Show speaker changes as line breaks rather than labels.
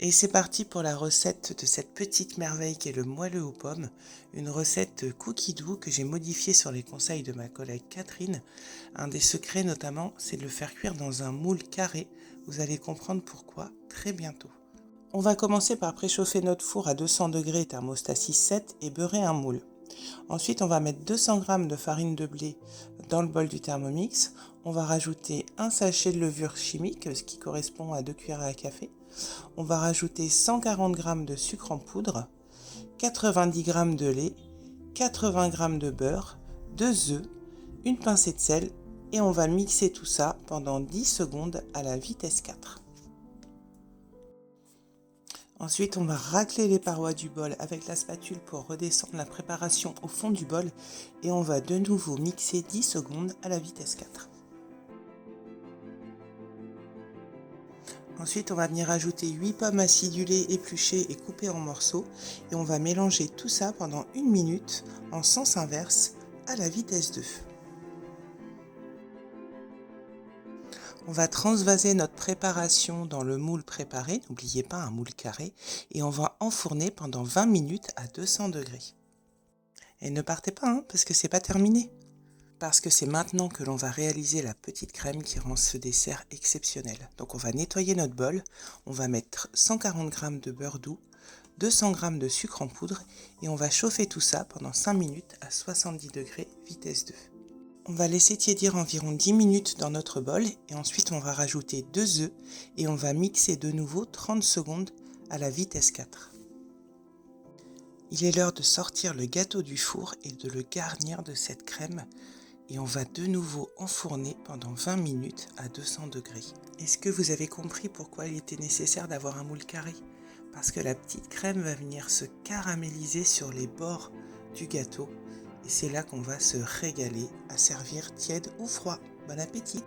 Et c'est parti pour la recette de cette petite merveille qu'est le moelleux aux pommes, une recette cookie doux que j'ai modifiée sur les conseils de ma collègue Catherine. Un des secrets notamment, c'est de le faire cuire dans un moule carré. Vous allez comprendre pourquoi très bientôt. On va commencer par préchauffer notre four à 200 degrés thermostat 6-7 et beurrer un moule. Ensuite, on va mettre 200 g de farine de blé dans le bol du Thermomix. On va rajouter un sachet de levure chimique, ce qui correspond à 2 cuillères à café. On va rajouter 140 g de sucre en poudre, 90 g de lait, 80 g de beurre, 2 œufs, une pincée de sel et on va mixer tout ça pendant 10 secondes à la vitesse 4. Ensuite, on va racler les parois du bol avec la spatule pour redescendre la préparation au fond du bol et on va de nouveau mixer 10 secondes à la vitesse 4. Ensuite, on va venir ajouter 8 pommes acidulées, épluchées et coupées en morceaux et on va mélanger tout ça pendant 1 minute en sens inverse à la vitesse 2. On va transvaser notre préparation dans le moule préparé, n'oubliez pas un moule carré, et on va enfourner pendant 20 minutes à 200 degrés. Et ne partez pas, parce que c'est pas terminé. Parce que c'est maintenant que l'on va réaliser la petite crème qui rend ce dessert exceptionnel. Donc on va nettoyer notre bol, on va mettre 140 g de beurre doux, 200 g de sucre en poudre et on va chauffer tout ça pendant 5 minutes à 70 degrés, vitesse 2. On va laisser tiédir environ 10 minutes dans notre bol et ensuite on va rajouter 2 œufs et on va mixer de nouveau 30 secondes à la vitesse 4. Il est l'heure de sortir le gâteau du four et de le garnir de cette crème et on va de nouveau enfourner pendant 20 minutes à 200 degrés. Est-ce que vous avez compris pourquoi il était nécessaire d'avoir un moule carré? Parce que la petite crème va venir se caraméliser sur les bords du gâteau et c'est là qu'on va se régaler à servir tiède ou froid. Bon appétit!